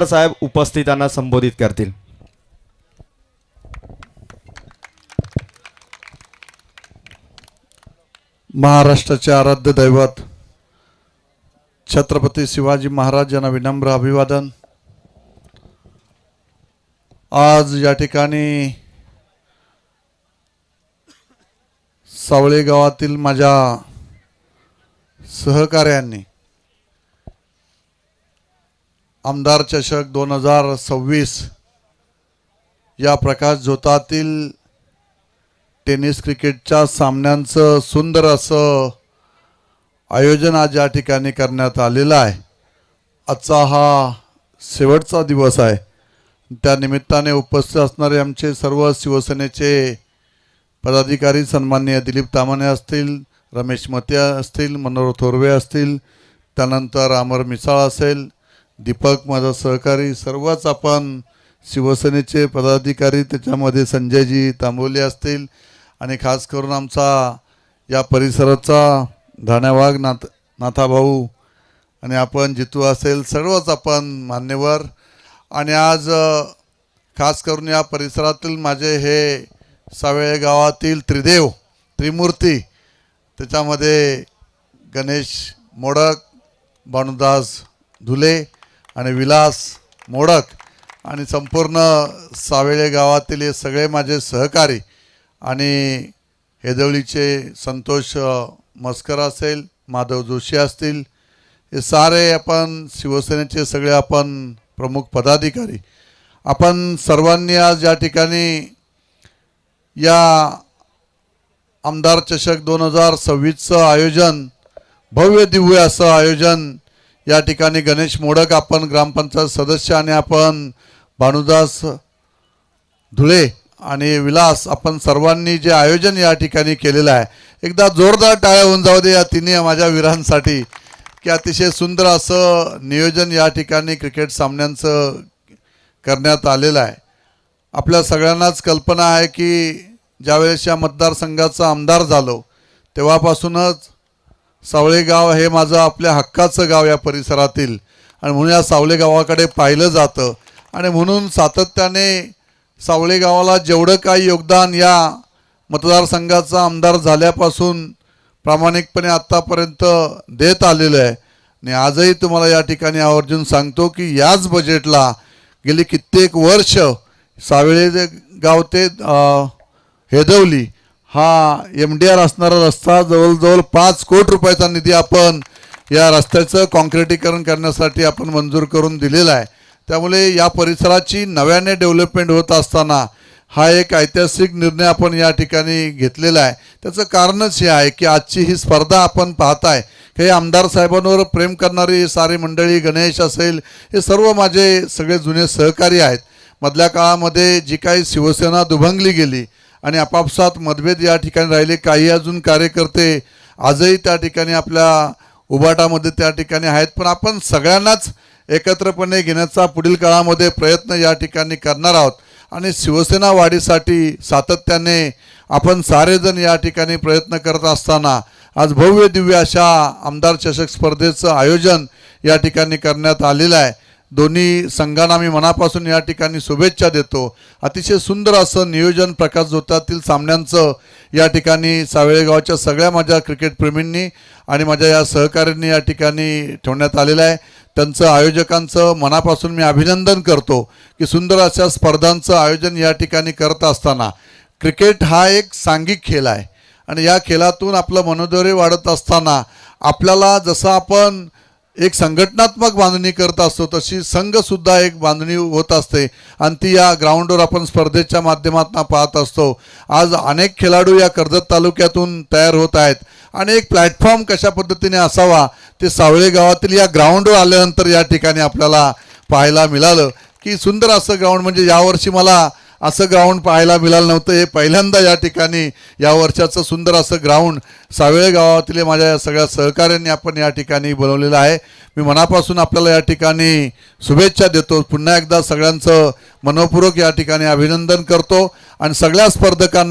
साहेब उपस्थितांना संबोधित करतील। महाराष्ट्राचे आराध्य दैवत छत्रपती शिवाजी महाराज यांना विनम्र अभिवादन। आज या ठिकाणी सावळे गावातील माझ्या सहकार्यांनी आमदार चषक 2026 या प्रकाश झोतातील टेनिस क्रिकेटच्या सामन्यांचं सुंदर असं आयोजन आज या ठिकाणी करण्यात आलेलं आहे। आजचा हा शेवटचा दिवस आहे। त्या निमित्ताने उपस्थित असणारे आमचे सर्व शिवसेनेचे पदाधिकारी सन्माननीय दिलीप तामाणे असतील, रमेश मते असतील, मनोहर थोरवे असतील, त्यानंतर अमर मिसाळ असेल, दीपक माझा सहकारी, सर्वच आपण शिवसेनेचे पदाधिकारी, त्याच्यामध्ये संजयजी तांबोली असतील आणि खास करून आमचा या परिसराचा धाण्यावाग नाथाभाऊ आणि आपण जितू असेल, सर्वच आपण मान्यवर। आणि आज खास करून या परिसरातील माझे हे सावेळे गावातील त्रिदेव त्रिमूर्ती, त्याच्यामध्ये गणेश मोडक, भानुदास धुले आणि विलास मोडक आणि संपूर्ण सावेळे गावातील हे सगळे माझे सहकारी आणि हेदवलीचे संतोष मस्कर असेल, माधव जोशी असतील, हे सारे आपण शिवसेनेचे सगळे आपण प्रमुख पदाधिकारी, आपण सर्वांनी आज या ठिकाणी या आमदार चषक 2026चं आयोजन, भव्य दिव्य असं आयोजन या ठिकाणी गणेश मोडक आपण ग्रामपंचायत सदस्य आणि आपण भानुदास धुळे आणि विलास आपण सर्वांनी जे आयोजन या ठिकाणी केलेलं आहे, एकदा जोरदार टाळ्या होऊन जाऊ दे या तिन्ही माझ्या वीरांसाठी की अतिशय सुंदर असं नियोजन या ठिकाणी क्रिकेट सामन्यांचं करण्यात आलेलं आहे। आपल्या सगळ्यांनाच कल्पना आहे की ज्यावेळेस या मतदारसंघाचा आमदार झालो तेव्हापासूनच सावळे गाव हे माझं आपल्या हक्काचं गाव या परिसरातील, आणि म्हणून या सावळे गावाकडे पाहिलं जातं आणि म्हणून सातत्याने सावळे गावाला जेवढं काही योगदान या मतदारसंघाचा आमदार झाल्यापासून प्रामाणिकपणे आत्तापर्यंत देत आलेलं आहे। आणि आजही तुम्हाला या ठिकाणी आवर्जून सांगतो की याच बजेटला गेली कित्येक वर्ष सावेळे गाव ते हेदवली हा MDR असणारा रस्ता जवळजवळ 5 कोटी रुपयाचा निधी आपण या रस्त्याचं कॉन्क्रिटीकरण करण्यासाठी आपण मंजूर करून दिलेला आहे। त्यामुळे या परिसराची नव्याने डेव्हलपमेंट होत असताना हा एक ऐतिहासिक निर्णय आपण या ठिकाणी घेतलेला आहे। त्याचं कारणच हे आहे की आजची ही स्पर्धा आपण पाहताय की आमदार साहेबांवर प्रेम करणारी सारी मंडळी, गणेश असेल, हे सर्व माझे सगळे जुने सहकारी आहेत। मधल्या काळामध्ये जी काही शिवसेना दुभंगली गेली आणि आपापसात मतभेद या ठिकाणी राहिले, काही अजून कार्यकर्ते आजही त्या ठिकाणी आपल्या उभाटामध्ये त्या ठिकाणी आहेत, पण आपण सगळ्यांनाच एकत्रपणे घेण्याचा पुढील काळामध्ये प्रयत्न या ठिकाणी करणार आहोत। आणि शिवसेना वाढीसाठी सातत्याने आपण सारेजण या ठिकाणी प्रयत्न करत असताना आज भव्य दिव्य अशा आमदार चषक स्पर्धेचं आयोजन या ठिकाणी करण्यात आलेलं आहे। दोन्ही संघांना मी मनापासून या ठिकाणी शुभेच्छा देतो। अतिशय सुंदर असं नियोजन प्रकाश झोतातील सामन्यांचं या ठिकाणी सावेळे गावाच्या सगळ्या माझ्या क्रिकेटप्रेमींनी आणि माझ्या या सहकाऱ्यांनी या ठिकाणी ठेवण्यात आलेलं आहे। त्यांचं आयोजकांचं मनापासून मी अभिनंदन करतो की सुंदर अशा स्पर्धांचं आयोजन या ठिकाणी करत असताना क्रिकेट हा एक सांघिक खेळ आहे आणि या खेळातून आपलं मनोधैर्य वाढत असताना आपल्याला जसं आपण एक संघटनात्मक बांधणी करत असतो तशी संघसुद्धा एक बांधणी होत असते आणि ती या ग्राउंडवर आपण स्पर्धेच्या माध्यमातून पाहत असतो। आज अनेक खेळाडू या कर्जत तालुक्यातून तयार होत आहेत आणि एक प्लॅटफॉर्म कशा पद्धतीने असावा ते सावळे गावातील या ग्राउंडवर आल्यानंतर या ठिकाणी आपल्याला पाहायला मिळालं की सुंदर असं ग्राउंड, म्हणजे यावर्षी मला असं ग्राउंड पाहायला मिळालं नव्हतं, हे पहिल्यांदा या ठिकाणी या वर्षाचं सुंदर असं ग्राउंड सावेळे गावातील माझ्या सगळ्या सहकाऱ्यांनी आपण या ठिकाणी बनवलेलं आहे। मी मनापासून आपल्याला या ठिकाणी शुभेच्छा देतो। पुन्हा एकदा सगळ्यांचं मनपूर्वक या ठिकाणी अभिनंदन करतो आणि सगळ्या स्पर्धकांना